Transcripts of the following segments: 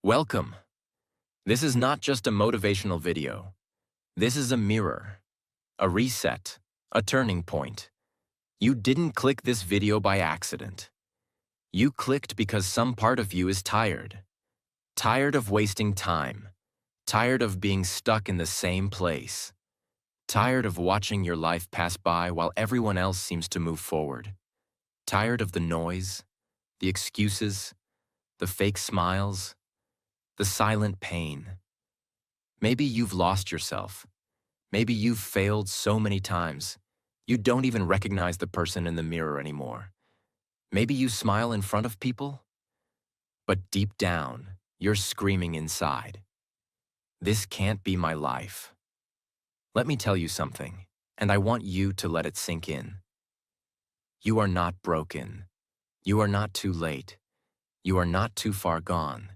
Welcome. This is not just a motivational video. This is a mirror, a reset, a turning point. You didn't click this video by accident. You clicked because some part of you is tired. Tired of wasting time. Tired of being stuck in the same place. Tired of watching your life pass by while everyone else seems to move forward. Tired of the noise, the excuses, the fake smiles, the silent pain. Maybe you've lost yourself. Maybe you've failed so many times, you don't even recognize the person in the mirror anymore. Maybe you smile in front of people, but deep down, you're screaming inside. This can't be my life. Let me tell you something, and I want you to let it sink in. You are not broken. You are not too late. You are not too far gone.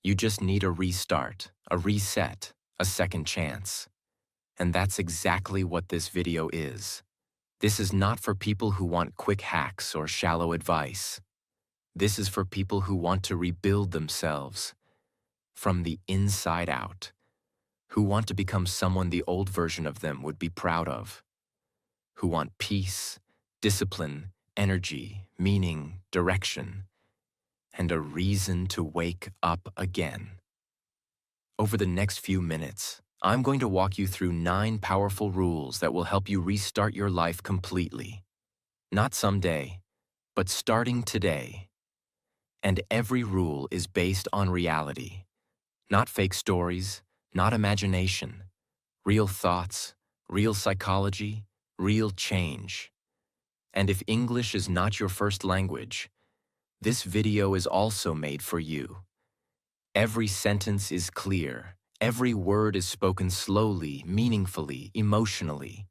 You just need a restart, a reset, a second chance. And that's exactly what this video is. This is not for people who want quick hacks or shallow advice. This is for people who want to rebuild themselves from the inside out, who want to become someone the old version of them would be proud of, who want peace, discipline, energy, meaning, direction, and a reason to wake up again. Over the next few minutes, I'm going to walk you through 9 powerful rules that will help you restart your life completely. Not someday, but starting today. And every rule is based on reality. Not fake stories, not imagination. Real thoughts, real psychology, real change. And if English is not your first language, this video is also made for you. Every sentence is clear. Every word is spoken slowly, meaningfully, emotionally,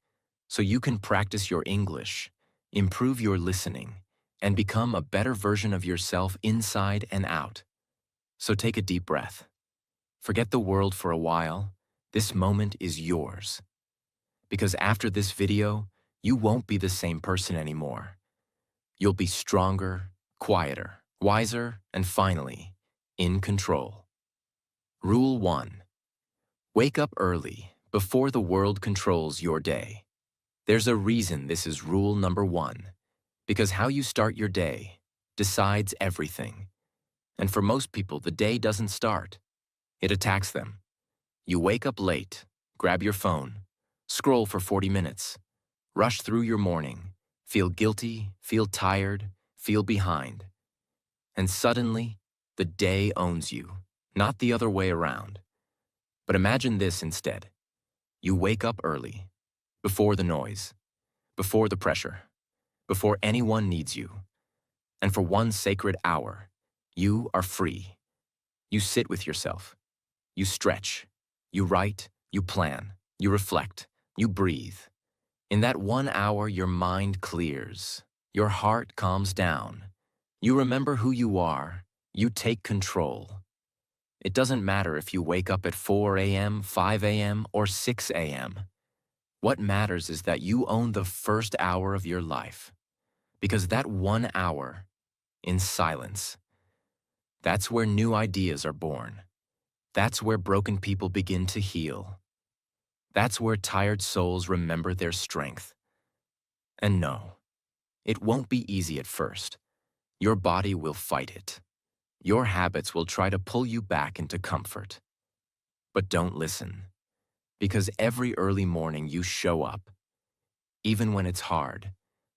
so you can practice your English, improve your listening, and become a better version of yourself inside and out. So take a deep breath. Forget the world for a while. This moment is yours. Because after this video, you won't be the same person anymore. You'll be stronger, quieter, wiser, and finally, in control. Rule 1. Wake up early, before the world controls your day. There's a reason this is rule number 1, because how you start your day decides everything. And for most people, the day doesn't start. It attacks them. You wake up late, grab your phone, scroll for 40 minutes, rush through your morning, feel guilty, feel tired, feel behind. And suddenly, the day owns you, not the other way around. But imagine this instead. You wake up early, before the noise, before the pressure, before anyone needs you. And for one sacred hour, you are free. You sit with yourself. You stretch. You write. You plan. You reflect. You breathe. In that 1 hour, your mind clears. Your heart calms down. You remember who you are. You take control. It doesn't matter if you wake up at 4 a.m., 5 a.m., or 6 a.m. What matters is that you own the first hour of your life. Because that 1 hour, in silence, that's where new ideas are born. That's where broken people begin to heal. That's where tired souls remember their strength. And no, it won't be easy at first. Your body will fight it. Your habits will try to pull you back into comfort. But don't listen, because every early morning you show up. Even when it's hard,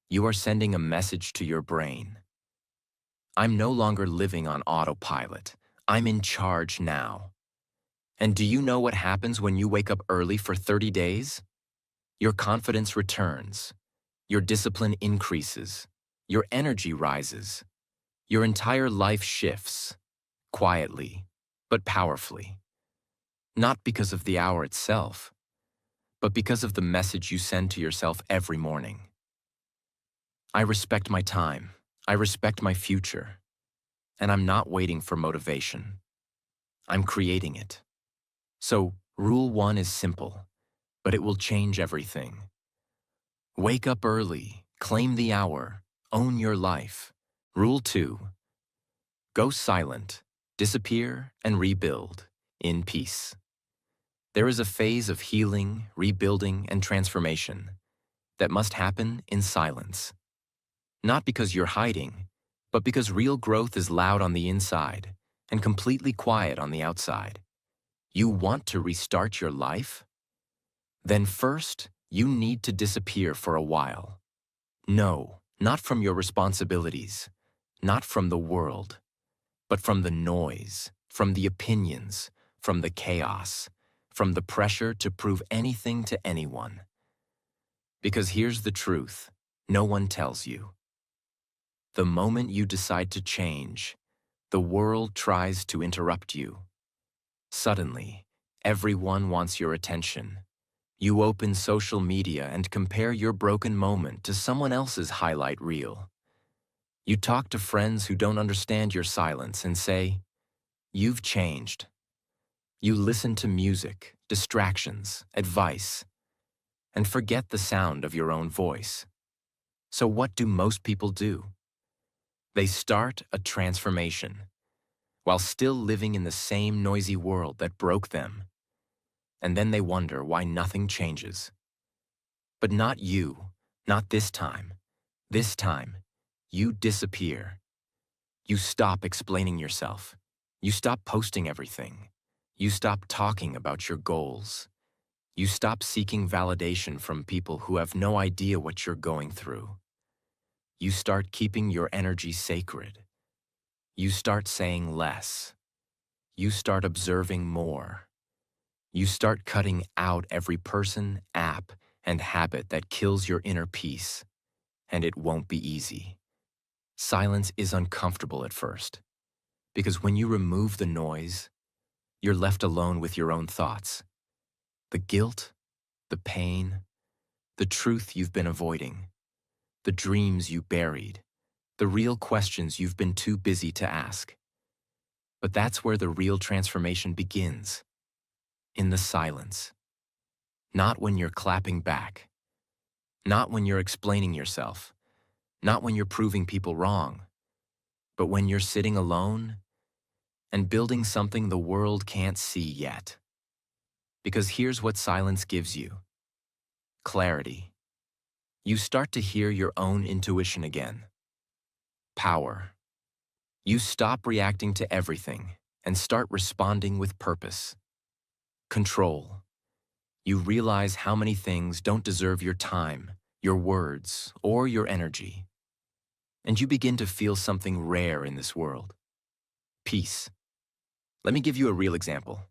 you are sending a message to your brain. I'm no longer living on autopilot. I'm in charge now. And do you know what happens when you wake up early for 30 days? Your confidence returns. Your discipline increases. Your energy rises. Your entire life shifts, quietly, but powerfully. Not because of the hour itself, but because of the message you send to yourself every morning. I respect my time. I respect my future. And I'm not waiting for motivation. I'm creating it. So, rule 1 is simple, but it will change everything. Wake up early, claim the hour, own your life. Rule 2. Go silent. Disappear and rebuild in peace. There is a phase of healing, rebuilding, and transformation that must happen in silence. Not because you're hiding, but because real growth is loud on the inside and completely quiet on the outside. You want to restart your life? Then first, you need to disappear for a while. No, not from your responsibilities, not from the world, but from the noise, from the opinions, from the chaos, from the pressure to prove anything to anyone. Because here's the truth, no one tells you. The moment you decide to change, the world tries to interrupt you. Suddenly, everyone wants your attention. You open social media and compare your broken moment to someone else's highlight reel. You talk to friends who don't understand your silence and say, "You've changed." You listen to music, distractions, advice, and forget the sound of your own voice. So what do most people do? They start a transformation, while still living in the same noisy world that broke them. And then they wonder why nothing changes. But not you, not this time. This time, you disappear. You stop explaining yourself. You stop posting everything. You stop talking about your goals. You stop seeking validation from people who have no idea what you're going through. You start keeping your energy sacred. You start saying less. You start observing more. You start cutting out every person, app, and habit that kills your inner peace. And it won't be easy. Silence is uncomfortable at first, because when you remove the noise, you're left alone with your own thoughts. The guilt, the pain, the truth you've been avoiding, the dreams you buried, the real questions you've been too busy to ask. But that's where the real transformation begins, in the silence. Not when you're clapping back, not when you're explaining yourself, not when you're proving people wrong, but when you're sitting alone and building something the world can't see yet. Because here's what silence gives you: clarity. You start to hear your own intuition again. Power. You stop reacting to everything and start responding with purpose. Control. You realize how many things don't deserve your time, your words, or your energy. And you begin to feel something rare in this world: peace. Let me give you a real example.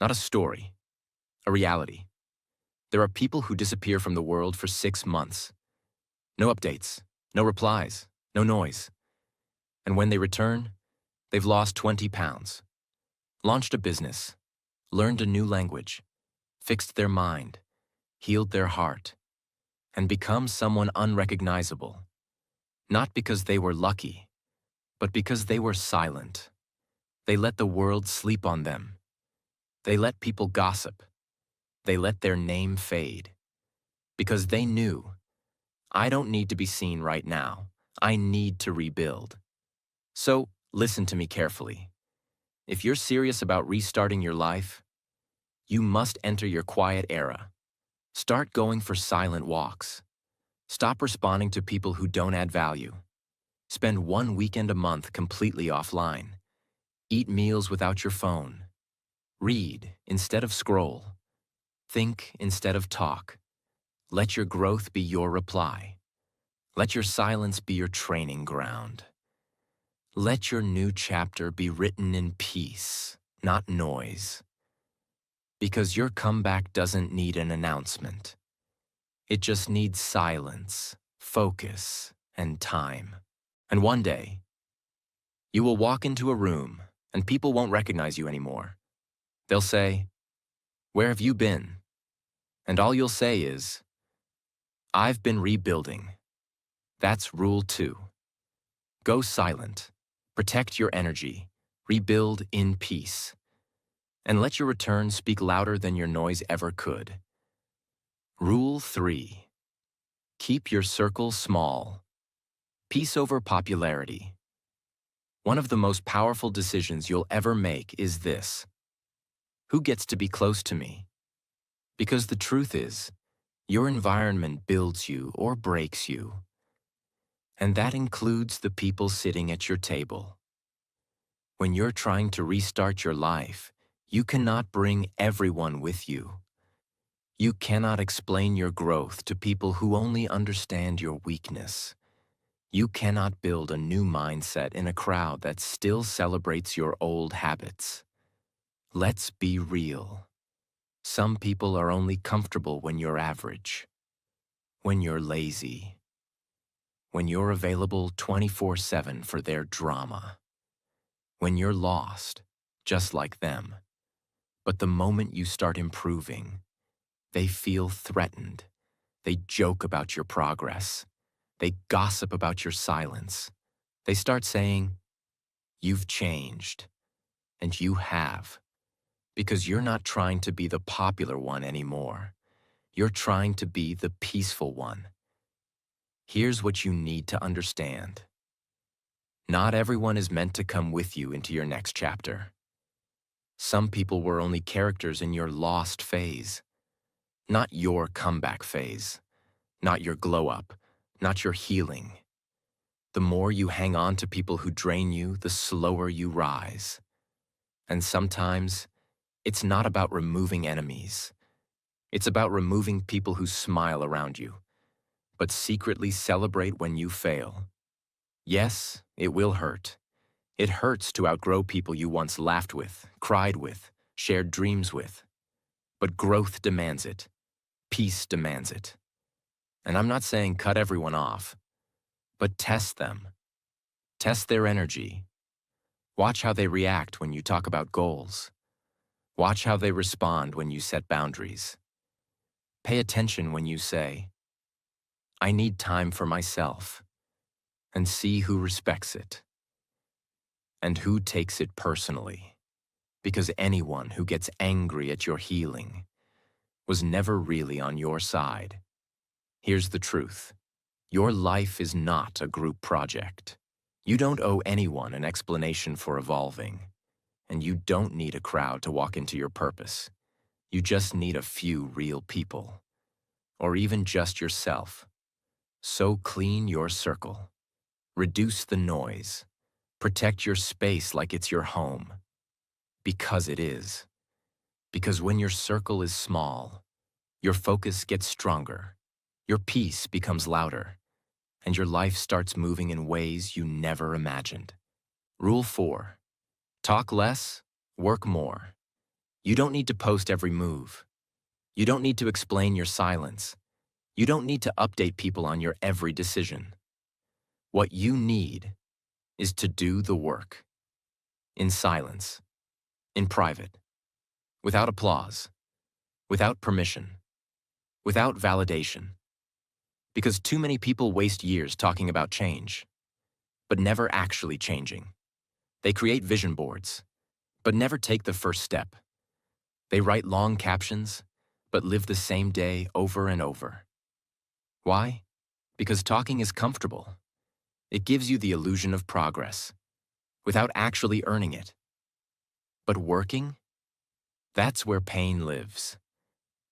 Not a story, a reality. There are people who disappear from the world for 6 months. No updates, no replies, no noise. And when they return, they've lost 20 pounds, launched a business, learned a new language, fixed their mind, healed their heart, and become someone unrecognizable. Not because they were lucky, but because they were silent. They let the world sleep on them. They let people gossip. They let their name fade. Because they knew, I don't need to be seen right now. I need to rebuild. So, listen to me carefully. If you're serious about restarting your life, you must enter your quiet era. Start going for silent walks. Stop responding to people who don't add value. Spend 1 weekend a month completely offline. Eat meals without your phone. Read instead of scroll. Think instead of talk. Let your growth be your reply. Let your silence be your training ground. Let your new chapter be written in peace, not noise. Because your comeback doesn't need an announcement. It just needs silence, focus, and time. And one day, you will walk into a room and people won't recognize you anymore. They'll say, "Where have you been?" And all you'll say is, "I've been rebuilding." That's rule 2. Go silent. Protect your energy. Rebuild in peace. And let your return speak louder than your noise ever could. Rule 3. Keep your circle small. Peace over popularity. One of the most powerful decisions you'll ever make is this: who gets to be close to me? Because the truth is, your environment builds you or breaks you. And that includes the people sitting at your table. When you're trying to restart your life, you cannot bring everyone with you. You cannot explain your growth to people who only understand your weakness. You cannot build a new mindset in a crowd that still celebrates your old habits. Let's be real. Some people are only comfortable when you're average, when you're lazy, when you're available 24/7 for their drama, when you're lost, just like them. But the moment you start improving, they feel threatened. They joke about your progress. They gossip about your silence. They start saying, "You've changed." And you have. Because you're not trying to be the popular one anymore. You're trying to be the peaceful one. Here's what you need to understand. Not everyone is meant to come with you into your next chapter. Some people were only characters in your lost phase, not your comeback phase, not your glow up, not your healing. The more you hang on to people who drain you, the slower you rise. And sometimes, it's not about removing enemies. It's about removing people who smile around you, but secretly celebrate when you fail. Yes, it will hurt. It hurts to outgrow people you once laughed with, cried with, shared dreams with. But growth demands it. Peace demands it. And I'm not saying cut everyone off, but test them. Test their energy. Watch how they react when you talk about goals. Watch how they respond when you set boundaries. Pay attention when you say, "I need time for myself," and see who respects it and who takes it personally. Because anyone who gets angry at your healing was never really on your side. Here's the truth. Your life is not a group project. You don't owe anyone an explanation for evolving, and you don't need a crowd to walk into your purpose. You just need a few real people, or even just yourself. So clean your circle. Reduce the noise. Protect your space like it's your home. Because it is. Because when your circle is small, your focus gets stronger, your peace becomes louder, and your life starts moving in ways you never imagined. Rule 4. Talk less, work more. You don't need to post every move. You don't need to explain your silence. You don't need to update people on your every decision. What you need is to do the work. In silence. In private. Without applause. Without permission. Without validation. Because too many people waste years talking about change, but never actually changing. They create vision boards, but never take the first step. They write long captions, but live the same day over and over. Why? Because talking is comfortable. It gives you the illusion of progress, without actually earning it. But working? That's where pain lives.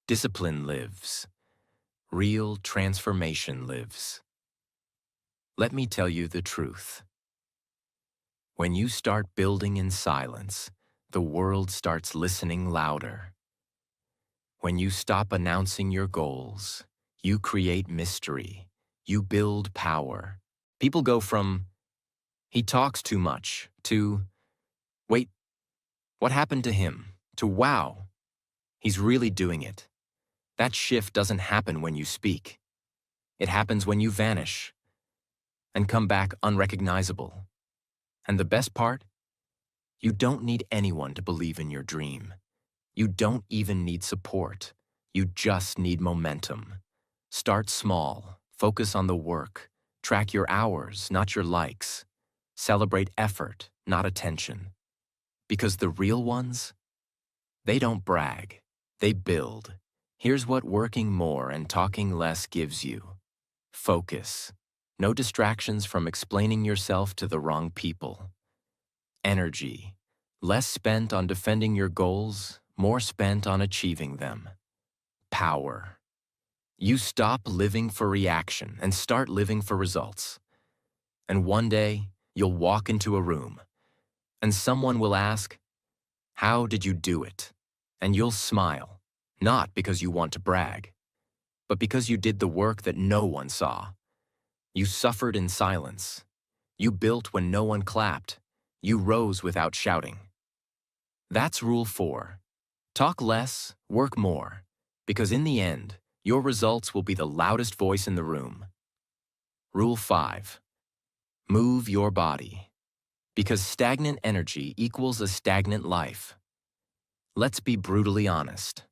Discipline lives. Real transformation lives. Let me tell you the truth. When you start building in silence, the world starts listening louder. When you stop announcing your goals, you create mystery. You build power. People go from, "He talks too much," to, "Wait, what happened to him?" to, "Wow, he's really doing it." That shift doesn't happen when you speak. It happens when you vanish and come back unrecognizable. And the best part? You don't need anyone to believe in your dream. You don't even need support. You just need momentum. Start small. Focus on the work. Track your hours, not your likes. Celebrate effort, not attention. Because the real ones, they don't brag. They build. Here's what working more and talking less gives you. Focus. No distractions from explaining yourself to the wrong people. Energy. Less spent on defending your goals, more spent on achieving them. Power. You stop living for reaction and start living for results. And one day, you'll walk into a room, and someone will ask, "How did you do it?" And you'll smile, not because you want to brag, but because you did the work that no one saw. You suffered in silence. You built when no one clapped. You rose without shouting. That's Rule 4. Talk less, work more, because in the end, your results will be the loudest voice in the room. Rule 5. Move your body, because stagnant energy equals a stagnant life. Let's be brutally honest.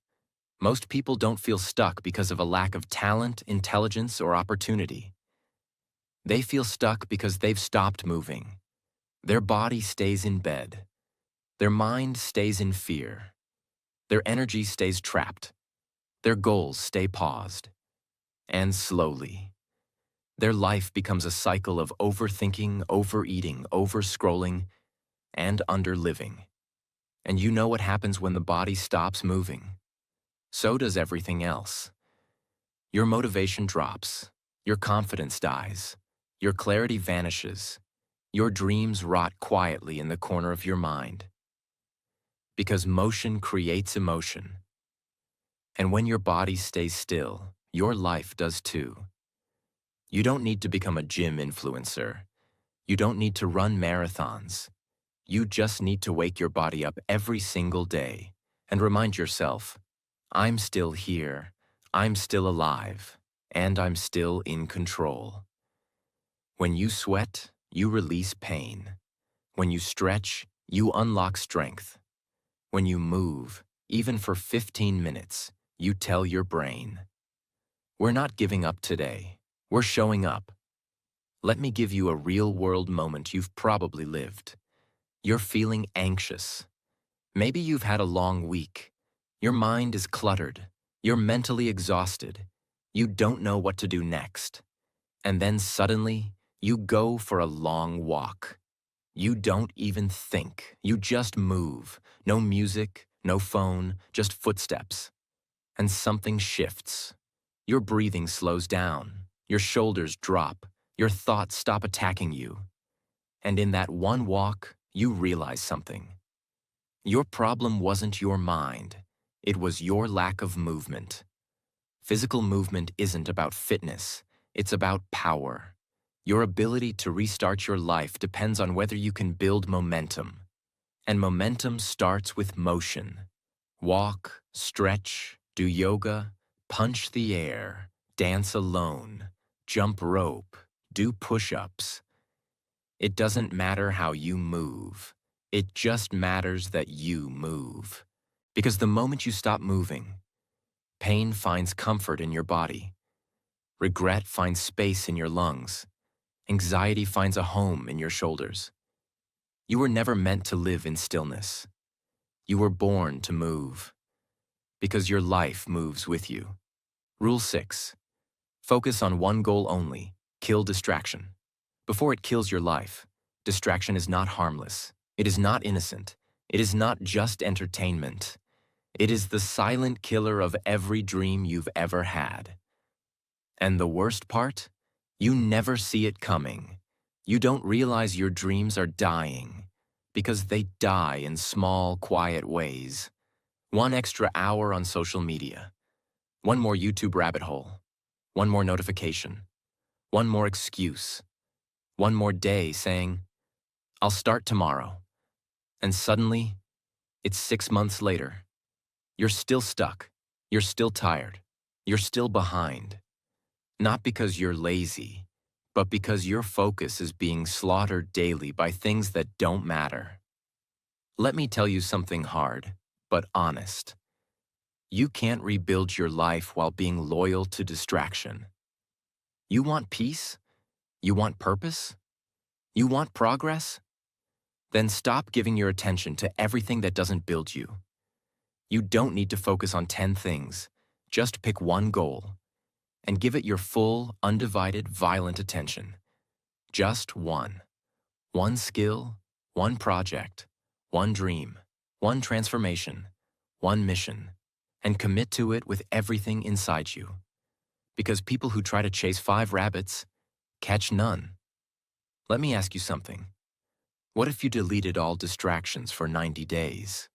Most people don't feel stuck because of a lack of talent, intelligence, or opportunity. They feel stuck because they've stopped moving. Their body stays in bed. Their mind stays in fear. Their energy stays trapped. Their goals stay paused. And slowly, their life becomes a cycle of overthinking, overeating, overscrolling, and underliving. And you know what happens when the body stops moving? So does everything else. Your motivation drops. Your confidence dies. Your clarity vanishes. Your dreams rot quietly in the corner of your mind. Because motion creates emotion. And when your body stays still, your life does too. You don't need to become a gym influencer. You don't need to run marathons. You just need to wake your body up every single day and remind yourself, I'm still here, I'm still alive, and I'm still in control. When you sweat, you release pain. When you stretch, you unlock strength. When you move, even for 15 minutes, you tell your brain, we're not giving up today, we're showing up. Let me give you a real-world moment you've probably lived. You're feeling anxious. Maybe you've had a long week. Your mind is cluttered. You're mentally exhausted. You don't know what to do next. And then suddenly, you go for a long walk. You don't even think. You just move. No music, no phone, just footsteps. And something shifts. Your breathing slows down. Your shoulders drop. Your thoughts stop attacking you. And in that one walk, you realize something. Your problem wasn't your mind. It was your lack of movement. Physical movement isn't about fitness. It's about power. Your ability to restart your life depends on whether you can build momentum. And momentum starts with motion. Walk, stretch, do yoga, punch the air, dance alone, jump rope, do push-ups. It doesn't matter how you move. It just matters that you move. Because the moment you stop moving, pain finds comfort in your body. Regret finds space in your lungs. Anxiety finds a home in your shoulders. You were never meant to live in stillness. You were born to move. Because your life moves with you. Rule 6. Focus on one goal only. Kill distraction. Before it kills your life, distraction is not harmless. It is not innocent. It is not just entertainment. It is the silent killer of every dream you've ever had. And the worst part? You never see it coming. You don't realize your dreams are dying because they die in small, quiet ways. One extra hour on social media. One more YouTube rabbit hole. One more notification. One more excuse. One more day saying, I'll start tomorrow. And suddenly, it's 6 months later. You're still stuck. You're still tired. You're still behind. Not because you're lazy, but because your focus is being slaughtered daily by things that don't matter. Let me tell you something hard, but honest. You can't rebuild your life while being loyal to distraction. You want peace? You want purpose? You want progress? Then stop giving your attention to everything that doesn't build you. You don't need to focus on 10 things. Just pick one goal and give it your full, undivided, violent attention. Just one. One skill, one project, one dream, one transformation, one mission, and commit to it with everything inside you. Because people who try to chase 5 rabbits catch none. Let me ask you something. What if you deleted all distractions for 90 days?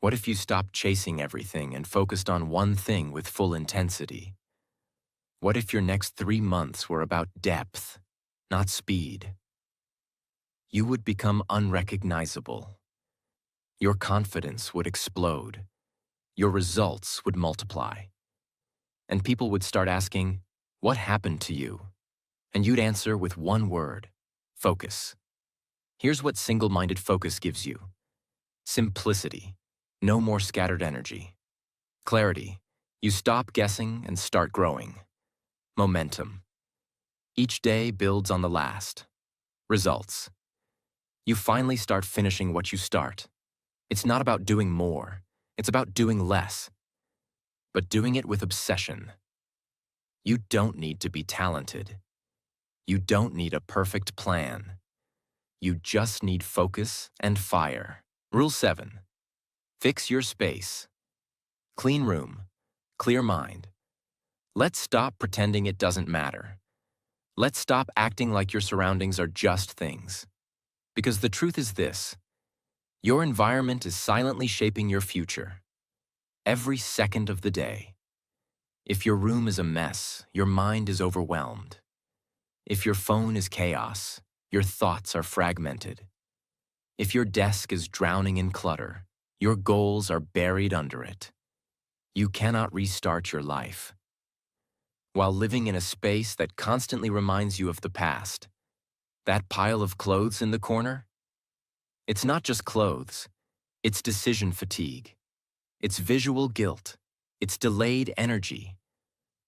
What if you stopped chasing everything and focused on one thing with full intensity? What if your next 3 months were about depth, not speed? You would become unrecognizable. Your confidence would explode. Your results would multiply. And people would start asking, "What happened to you?" And you'd answer with one word: focus. Here's what single-minded focus gives you: simplicity, no more scattered energy. Clarity, you stop guessing and start growing. Momentum, each day builds on the last. Results, you finally start finishing what you start. It's not about doing more, it's about doing less, but doing it with obsession. You don't need to be talented. You don't need a perfect plan. You just need focus and fire. Rule 7. Fix your space. Clean room, clear mind. Let's stop pretending it doesn't matter. Let's stop acting like your surroundings are just things. Because the truth is this: your environment is silently shaping your future. Every second of the day. If your room is a mess, your mind is overwhelmed. If your phone is chaos, your thoughts are fragmented. If your desk is drowning in clutter, your goals are buried under it. You cannot restart your life while living in a space that constantly reminds you of the past. That pile of clothes in the corner? It's not just clothes. It's decision fatigue. It's visual guilt. It's delayed energy.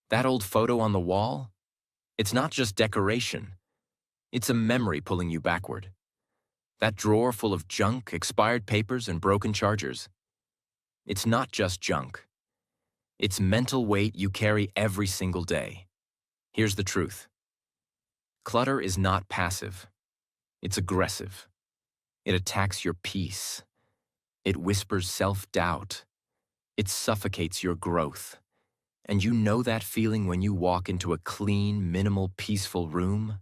That old photo on the wall? It's not just decoration. It's a memory pulling you backward. That drawer full of junk, expired papers, and broken chargers? It's not just junk. It's mental weight you carry every single day. Here's the truth. Clutter is not passive. It's aggressive. It attacks your peace. It whispers self-doubt. It suffocates your growth. And you know that feeling when you walk into a clean, minimal, peaceful room?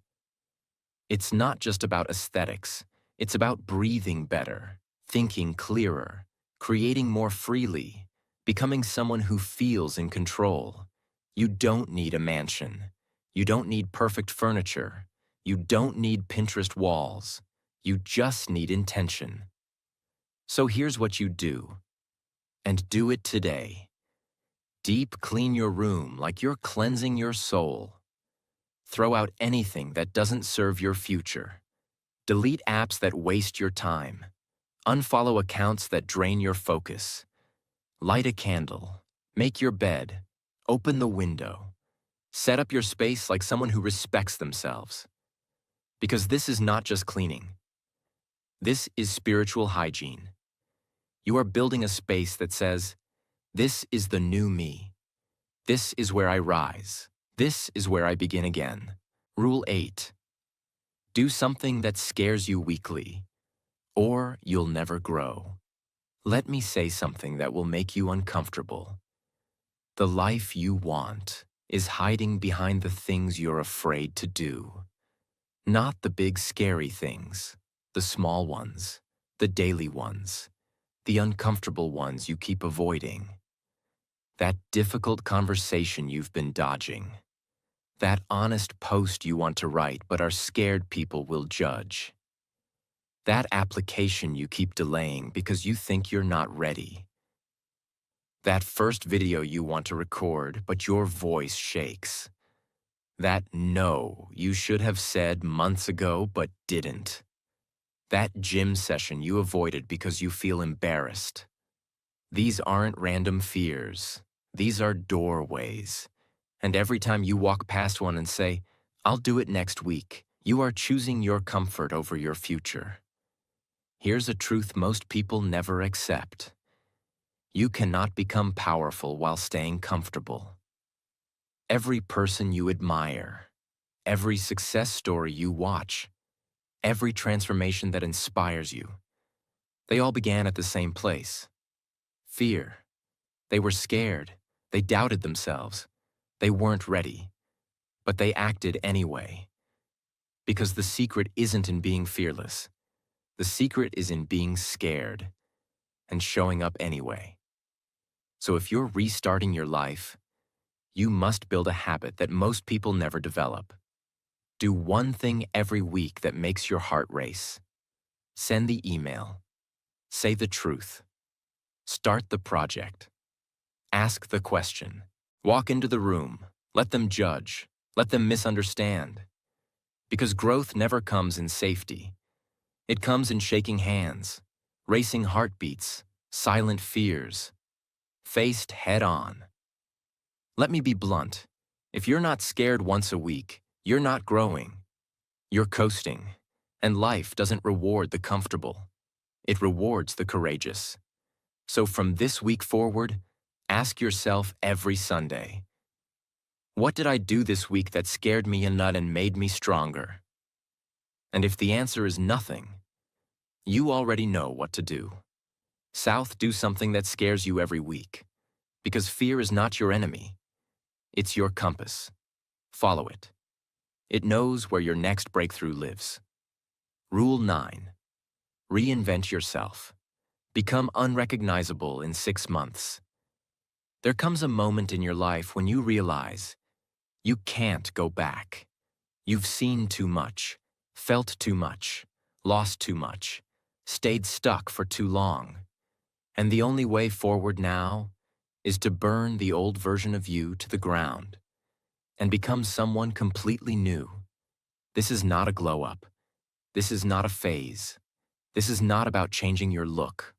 It's not just about aesthetics. It's about breathing better, thinking clearer, creating more freely, becoming someone who feels in control. You don't need a mansion. You don't need perfect furniture. You don't need Pinterest walls. You just need intention. So here's what you do, and do it today. Deep clean your room like you're cleansing your soul. Throw out anything that doesn't serve your future. Delete apps that waste your time. Unfollow accounts that drain your focus. Light a candle. Make your bed. Open the window. Set up your space like someone who respects themselves. Because this is not just cleaning. This is spiritual hygiene. You are building a space that says, "This is the new me. This is where I rise. This is where I begin again." Rule 8. Do something that scares you weekly, or you'll never grow. Let me say something that will make you uncomfortable. The life you want is hiding behind the things you're afraid to do. Not the big scary things, the small ones, the daily ones, the uncomfortable ones you keep avoiding. That difficult conversation you've been dodging. That honest post you want to write but are scared people will judge. That application you keep delaying because you think you're not ready. That first video you want to record but your voice shakes. That no you should have said months ago but didn't. That gym session you avoided because you feel embarrassed. These aren't random fears. These are doorways. And every time you walk past one and say, "I'll do it next week," you are choosing your comfort over your future. Here's a truth most people never accept. You cannot become powerful while staying comfortable. Every person you admire, every success story you watch, every transformation that inspires you. They all began at the same place: fear. They were scared. They doubted themselves. They weren't ready. But they acted anyway. Because the secret isn't in being fearless. The secret is in being scared and showing up anyway. So if you're restarting your life, you must build a habit that most people never develop. Do one thing every week that makes your heart race. Send the email. Say the truth. Start the project. Ask the question. Walk into the room. Let them judge. Let them misunderstand. Because growth never comes in safety. It comes in shaking hands, racing heartbeats, silent fears, faced head-on. Let me be blunt. If you're not scared once a week, you're not growing. You're coasting, and life doesn't reward the comfortable. It rewards the courageous. So from this week forward, ask yourself every Sunday, what did I do this week that scared me a nut and made me stronger? And if the answer is nothing, you already know what to do. Do something that scares you every week. Because fear is not your enemy. It's your compass. Follow it. It knows where your next breakthrough lives. Rule 9. Reinvent yourself. Become unrecognizable in 6 months. There comes a moment in your life when you realize you can't go back. You've seen too much, felt too much, lost too much, stayed stuck for too long. And the only way forward now is to burn the old version of you to the ground and become someone completely new. This is not a glow-up. This is not a phase. This is not about changing your look.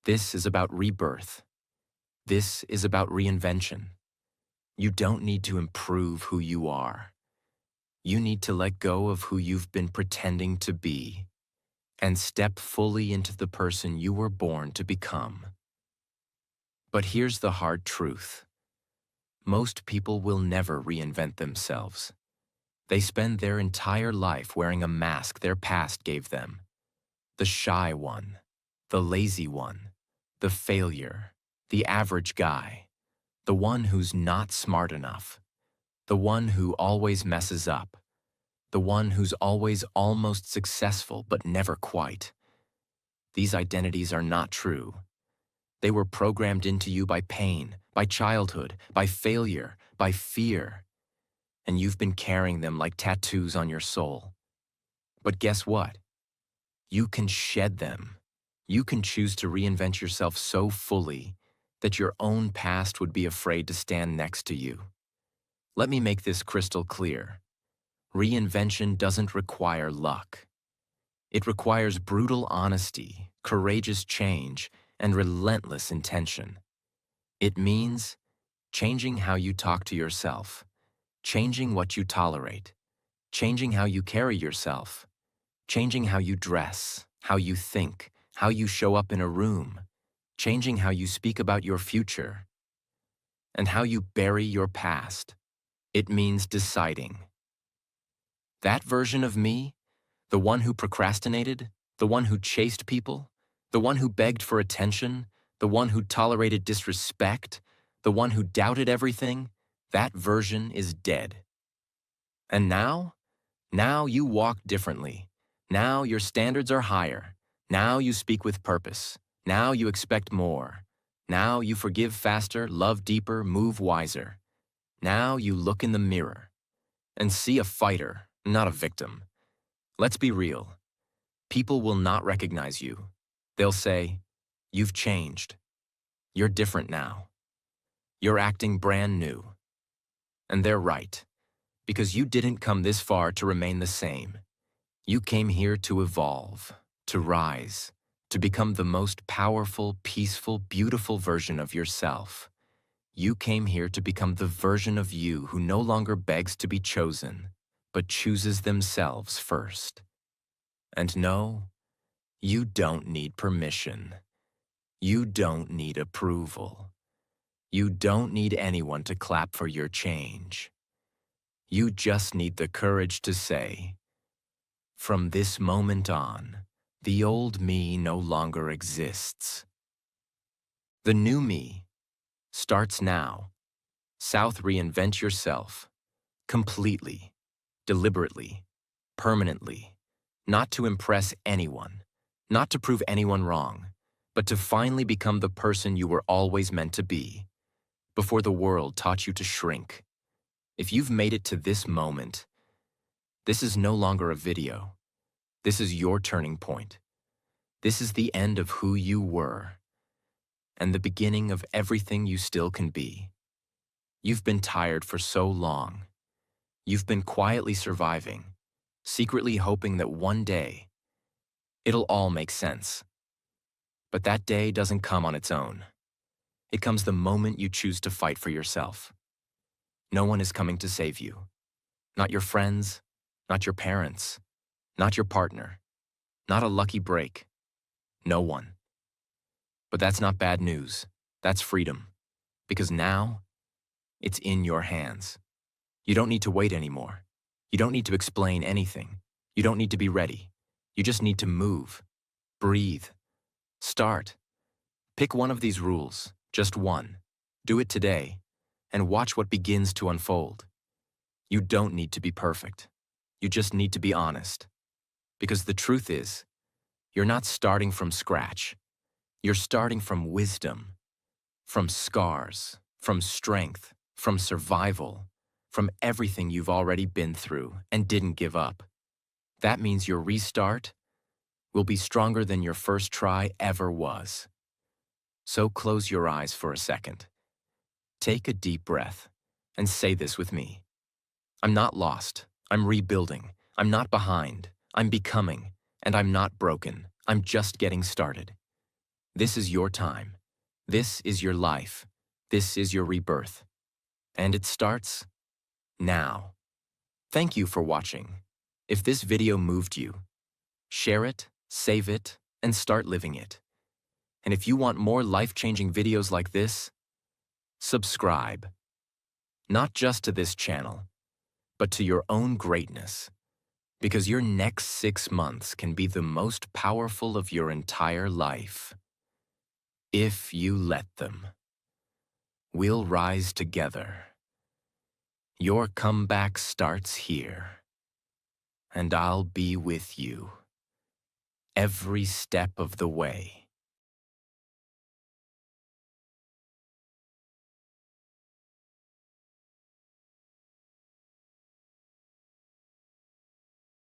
This is about rebirth. This is about reinvention. You don't need to improve who you are. You need to let go of who you've been pretending to be and step fully into the person you were born to become. But here's the hard truth. Most people will never reinvent themselves. They spend their entire life wearing a mask their past gave them. The shy one, the lazy one, the failure, the average guy, the one who's not smart enough, the one who always messes up, the one who's always almost successful but never quite. These identities are not true. They were programmed into you by pain, by childhood, by failure, by fear. And you've been carrying them like tattoos on your soul. But guess what? You can shed them. You can choose to reinvent yourself so fully that your own past would be afraid to stand next to you. Let me make this crystal clear. Reinvention doesn't require luck. It requires brutal honesty, courageous change, and relentless intention. It means changing how you talk to yourself, changing what you tolerate, changing how you carry yourself, changing how you dress, how you think, how you show up in a room, changing how you speak about your future, and how you bury your past. It means deciding. That version of me, the one who procrastinated, the one who chased people, the one who begged for attention, the one who tolerated disrespect, the one who doubted everything, that version is dead. And now? Now you walk differently. Now your standards are higher. Now you speak with purpose. Now you expect more. Now you forgive faster, love deeper, move wiser. Now you look in the mirror and see a fighter, not a victim. Let's be real. People will not recognize you. They'll say, "You've changed. You're different now. You're acting brand new." And they're right, because you didn't come this far to remain the same. You came here to evolve, to rise, to become the most powerful, peaceful, beautiful version of yourself. You came here to become the version of you who no longer begs to be chosen, but chooses themselves first. And no, you don't need permission. You don't need approval. You don't need anyone to clap for your change. You just need the courage to say, From this moment on, the old me no longer exists. The new me starts now. South, reinvent yourself completely, deliberately, permanently, not to impress anyone, not to prove anyone wrong, but to finally become the person you were always meant to be, before the world taught you to shrink. If you've made it to this moment, this is no longer a video. This is your turning point. This is the end of who you were, and the beginning of everything you still can be. You've been tired for so long. You've been quietly surviving, secretly hoping that one day it'll all make sense. But that day doesn't come on its own. It comes the moment you choose to fight for yourself. No one is coming to save you. Not your friends, not your parents, not your partner, not a lucky break. No one. But that's not bad news. That's freedom. Because now, it's in your hands. You don't need to wait anymore. You don't need to explain anything. You don't need to be ready. You just need to move, breathe, start. Pick one of these rules, just one. Do it today, and watch what begins to unfold. You don't need to be perfect. You just need to be honest. Because the truth is, you're not starting from scratch. You're starting from wisdom, from scars, from strength, from survival, from everything you've already been through and didn't give up. That means your restart will be stronger than your first try ever was. So close your eyes for a second. Take a deep breath and say this with me. I'm not lost. I'm rebuilding. I'm not behind. I'm becoming. And I'm not broken. I'm just getting started. This is your time. This is your life. This is your rebirth. And it starts now. Thank you for watching. If this video moved you, share it, save it, and start living it. And if you want more life-changing videos like this, subscribe. Not just to this channel, but to your own greatness. Because your next 6 months can be the most powerful of your entire life. If you let them. We'll rise together. Your comeback starts here. And I'll be with you every step of the way.